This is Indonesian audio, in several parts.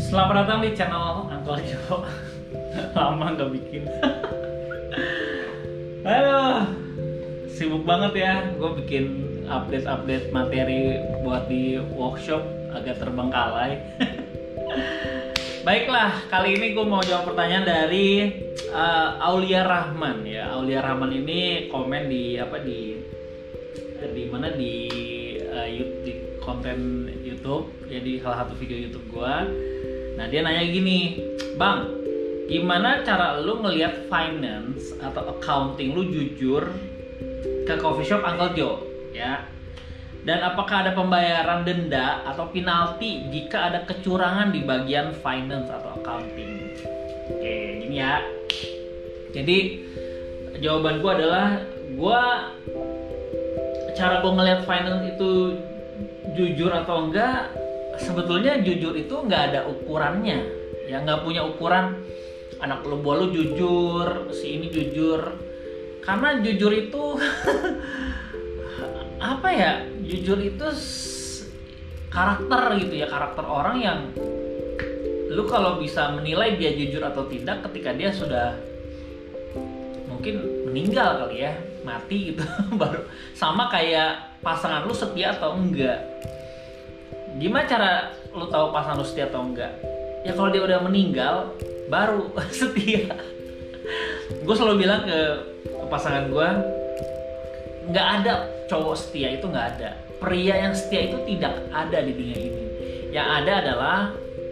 Selamat datang di channel Uncle Jo. Lama nggak bikin. Aduh, sibuk banget ya. Gue bikin update materi buat di workshop agak terbengkalai. Baiklah, kali ini gue mau jawab pertanyaan dari Aulia Rahman ya. Aulia Rahman ini komen di mana di konten YouTube, jadi salah satu video YouTube gue. Nah, dia nanya gini, Bang, gimana cara lu ngelihat finance atau accounting lu jujur ke coffee shop Uncle Jo ya? Dan apakah ada pembayaran denda atau penalti jika ada kecurangan di bagian finance atau accounting? Oke, gini ya. Jadi jawaban gue adalah cara gue ngelihat finance itu jujur atau enggak, sebetulnya jujur itu nggak ada ukurannya ya, nggak punya ukuran anak lu buah lu jujur, si ini jujur, karena jujur itu apa ya, jujur itu karakter gitu ya, karakter orang yang lu kalau bisa menilai dia jujur atau tidak ketika dia sudah mungkin meninggal kali ya, mati gitu. Baru sama kayak pasangan lu setia atau enggak. Gimana cara lu tahu pasangan lu setia atau enggak? Ya kalau dia udah meninggal baru setia. Gue selalu bilang ke pasangan gue, nggak ada cowok setia, itu nggak ada. Pria yang setia itu tidak ada di dunia ini. Yang ada adalah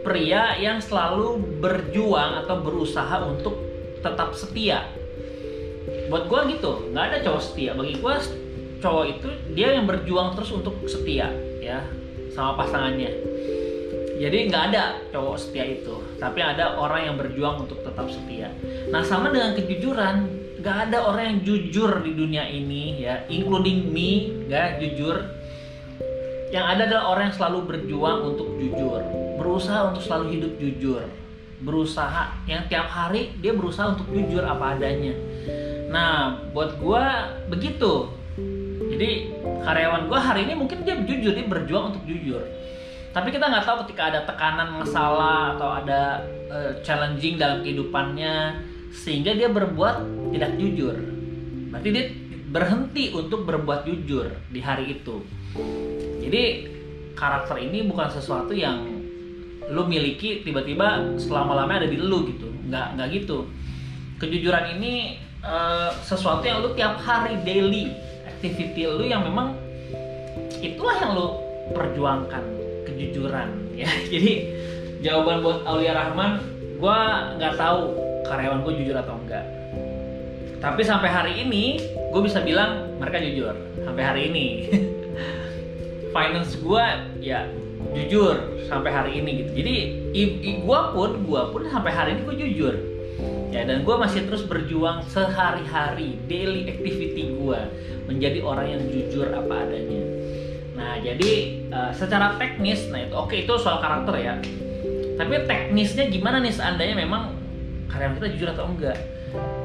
pria yang selalu berjuang atau berusaha untuk tetap setia. Buat gue gitu, nggak ada cowok setia. Bagi gue cowok itu dia yang berjuang terus untuk setia ya sama pasangannya. Jadi nggak ada cowok setia itu, tapi ada orang yang berjuang untuk tetap setia. Nah, sama dengan kejujuran, nggak ada orang yang jujur di dunia ini ya, including me, nggak jujur. Yang ada adalah orang yang selalu berjuang untuk jujur, berusaha untuk selalu hidup jujur, berusaha yang tiap hari dia berusaha untuk jujur apa adanya. Nah, buat gue begitu. Jadi karyawan gue hari ini mungkin dia jujur, dia berjuang untuk jujur. Tapi kita nggak tahu ketika ada tekanan, masalah atau ada challenging dalam kehidupannya sehingga dia berbuat tidak jujur. Berarti dia berhenti untuk berbuat jujur di hari itu. Jadi karakter ini bukan sesuatu yang lu miliki tiba-tiba selama-lamanya ada di lu gitu. Nggak gitu. Kejujuran ini sesuatu yang lu tiap hari, daily activity lu yang memang itulah yang lu perjuangkan, kejujuran ya. Jadi jawaban buat Aulia Rahman, gue nggak tahu karyawan gue jujur atau enggak, tapi sampai hari ini gue bisa bilang mereka jujur sampai hari ini. Finance gue ya jujur sampai hari ini gitu. Jadi gue pun sampai hari ini gue jujur ya, dan gue masih terus berjuang sehari-hari, daily activity gue menjadi orang yang jujur apa adanya. Nah, jadi secara teknis, nah itu oke, itu soal karakter ya. Tapi teknisnya gimana nih seandainya memang karyawan kita jujur atau enggak?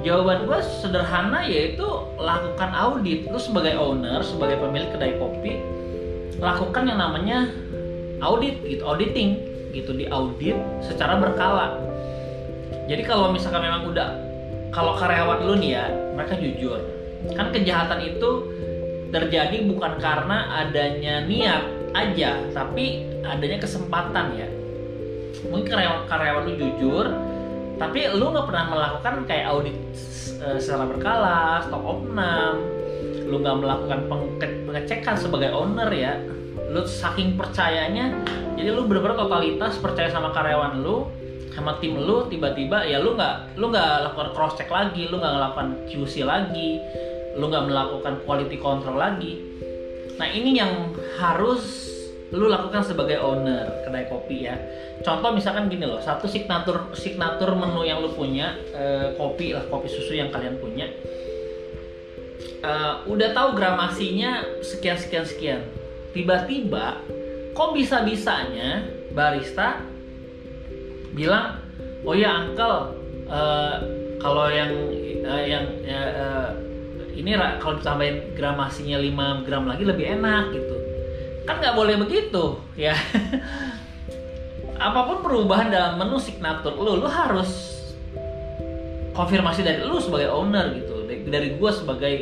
Jawaban gue sederhana, yaitu lakukan audit. Lu sebagai owner, sebagai pemilik kedai kopi, lakukan yang namanya audit gitu, auditing gitu, diaudit secara berkala. Jadi kalau misalkan memang kalau karyawan lu nih ya, mereka jujur, kan kejahatan itu terjadi bukan karena adanya niat aja, tapi adanya kesempatan ya. Mungkin karyawan lu jujur, tapi lu nggak pernah melakukan kayak audit secara berkala, stok opnam, lu nggak melakukan pengecekan sebagai owner ya. Lu saking percayanya, jadi lu benar-benar totalitas percaya sama karyawan lu, sama tim lu, tiba-tiba ya lu nggak lakukan cross check lagi, lu nggak melakukan QC lagi, lu nggak melakukan quality control lagi. Nah, ini yang harus lu lakukan sebagai owner kedai kopi ya. Contoh misalkan gini loh, satu signatur menu yang lu punya, kopi susu yang kalian punya, udah tahu gramasinya sekian, tiba-tiba kok bisa-bisanya barista bilang, oh ya uncle, kalau yang ini kalau ditambahin gramasinya 5 gram lagi lebih enak gitu. Kan nggak boleh begitu ya. apapun perubahan dalam menu signature lu harus konfirmasi dari lu sebagai owner gitu, dari gue sebagai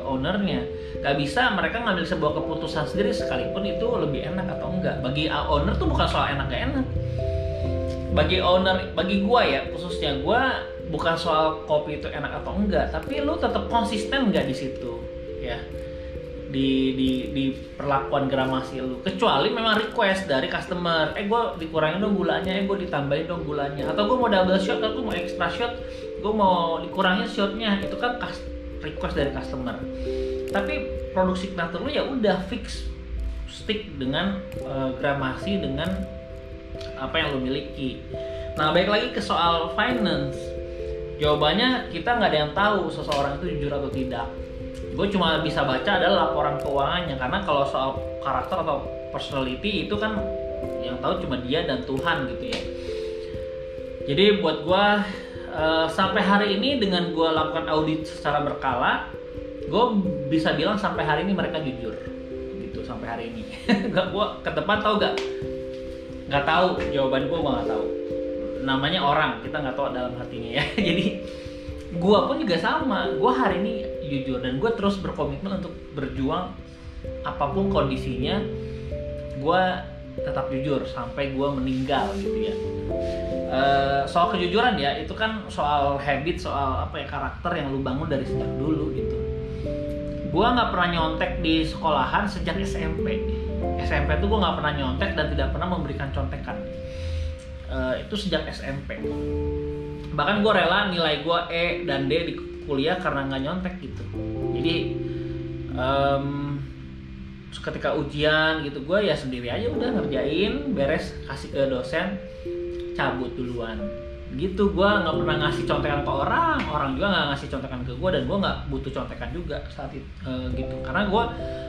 ownernya. Gak bisa mereka ngambil sebuah keputusan sendiri sekalipun itu lebih enak atau enggak. Bagi owner tuh bukan soal enak gak enak. Bagi owner, bagi gue ya khususnya, gue bukan soal kopi itu enak atau enggak, tapi lu tetap konsisten nggak di situ ya, di perlakuan gramasi lu, kecuali memang request dari customer, gue dikurangin dong gulanya, gue ditambahin dong gulanya, atau gue mau double shot, atau gue mau extra shot, gue mau dikurangin shotnya, itu kan request dari customer. Tapi produk signature lu ya udah fix, stick dengan gramasi, dengan apa yang lu miliki. Nah, balik lagi ke soal finance, jawabannya kita nggak ada yang tahu seseorang itu jujur atau tidak. Gue cuma bisa baca adalah laporan keuangannya, karena kalau soal karakter atau personality itu kan yang tahu cuma dia dan Tuhan gitu ya. Jadi buat gue sampai hari ini dengan gue lakukan audit secara berkala, gue bisa bilang sampai hari ini mereka jujur gitu sampai hari ini. Gue ke depan tahu gak? Nggak tahu, jawaban gue nggak tahu. Namanya orang, kita nggak tahu dalam hatinya ya. Jadi gue pun juga sama, gue hari ini jujur dan gue terus berkomitmen untuk berjuang apapun kondisinya, gue tetap jujur sampai gue meninggal gitu ya. Soal kejujuran ya, itu kan soal habit, soal apa ya, karakter yang lu bangun dari sejak dulu gitu. Gue nggak pernah nyontek di sekolahan sejak SMP. SMP tuh gue nggak pernah nyontek dan tidak pernah memberikan contekan. Itu sejak SMP. Bahkan gue rela nilai gue E dan D di kuliah karena nggak nyontek gitu. Jadi ketika ujian gitu, gue ya sendiri aja udah ngerjain, beres, kasih ke dosen, cabut duluan gitu. Gue nggak pernah ngasih contekan ke orang, orang juga nggak ngasih contekan ke gue, dan gue nggak butuh contekan juga saat itu gitu. Karena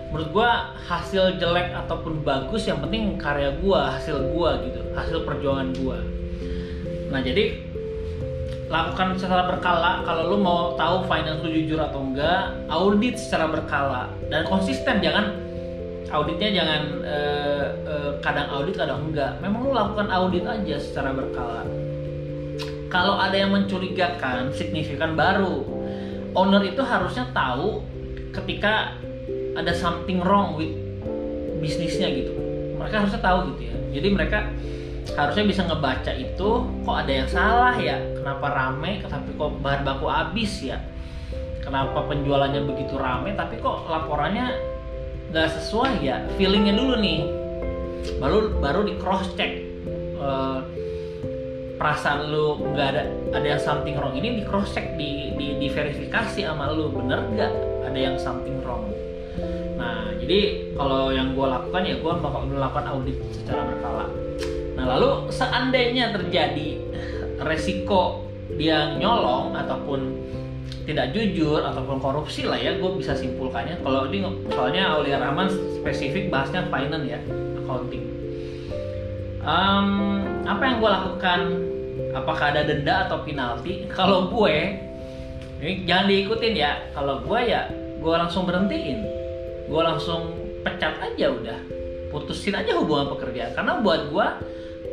menurut gue hasil jelek ataupun bagus, yang penting karya gue, hasil gue gitu, hasil perjuangan gue. Nah, jadi lakukan secara berkala. Kalau lu mau tahu finance lu jujur atau enggak, audit secara berkala dan konsisten. Jangan auditnya jangan kadang audit kadang enggak. Memang lu lakukan audit aja secara berkala. Kalau ada yang mencurigakan signifikan, baru owner itu harusnya tahu ketika ada something wrong with bisnisnya gitu. Mereka harusnya tahu gitu ya. Jadi mereka harusnya bisa ngebaca itu, kok ada yang salah ya, kenapa rame, tapi kok bahan baku habis ya, kenapa penjualannya begitu rame tapi kok laporannya nggak sesuai ya, feelingnya dulu nih, baru di cross check. Perasaan lu nggak ada yang something wrong ini di cross check, di verifikasi sama lu, bener nggak ada yang something wrong. Nah, jadi kalau yang gue lakukan ya gue melakukan audit secara berkala. Nah, lalu seandainya terjadi resiko dia nyolong ataupun tidak jujur ataupun korupsi lah ya, gue bisa simpulkannya. Kalau ini soalnya Aulia Rahman spesifik bahasnya finance ya, accounting. Apa yang gue lakukan? Apakah ada denda atau penalti? Kalau gue, ini jangan diikutin ya. Kalau gue ya, gue langsung berhentiin, gue langsung pecat aja udah, putusin aja hubungan pekerjaan. Karena buat gue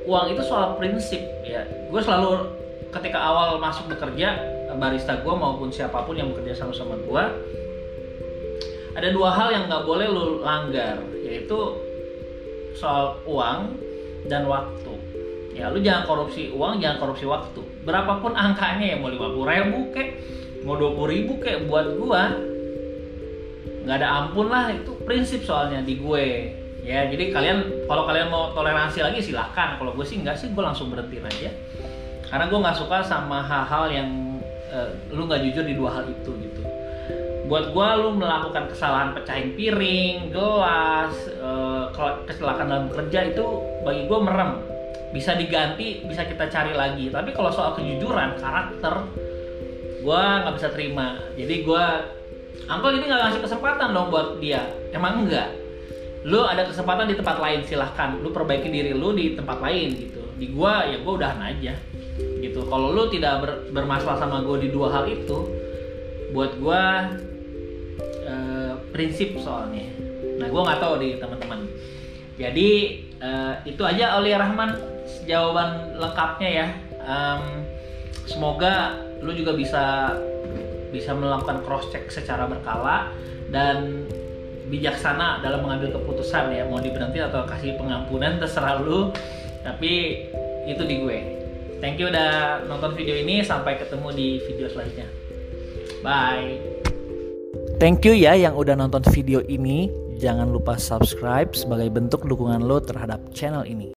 uang itu soal prinsip ya. Gue selalu ketika awal masuk bekerja, barista gue maupun siapapun yang bekerja sama gue, ada dua hal yang nggak boleh lu langgar, yaitu soal uang dan waktu. Ya, lu jangan korupsi uang, jangan korupsi waktu. Berapapun angkanya ya, mau 50.000 kek, mau 20.000 kek, buat gue nggak ada ampun lah. Itu prinsip soalnya di gue. Ya, jadi kalau kalian mau toleransi lagi silahkan. Kalau gue sih enggak sih, gue langsung berhenti aja. Karena gue nggak suka sama hal-hal yang lu nggak jujur di dua hal itu gitu. Buat gue, lu melakukan kesalahan pecahin piring, gelas, kecelakaan dalam kerja, itu bagi gue merem. Bisa diganti, bisa kita cari lagi. Tapi kalau soal kejujuran, karakter, gue nggak bisa terima. Jadi gue, Uncle ini nggak ngasih kesempatan dong buat dia. Emang enggak? Lu ada kesempatan di tempat lain, silahkan. Lu perbaiki diri lu di tempat lain gitu. Di gue, ya gue udahan aja gitu. Kalau lu tidak bermasalah sama gue di dua hal itu, buat gue prinsip soalnya. Nah, gue nggak tahu di teman-teman. Jadi itu aja Aulia Rahman jawaban lengkapnya ya. Semoga lu juga bisa melakukan cross check secara berkala dan bijaksana dalam mengambil keputusan ya, mau diberhenti atau kasih pengampunan terserah lu, tapi itu di gue. Thank you udah nonton video ini, sampai ketemu di video selanjutnya. Bye. Thank you ya yang udah nonton video ini. Jangan lupa subscribe sebagai bentuk dukungan lo terhadap channel ini.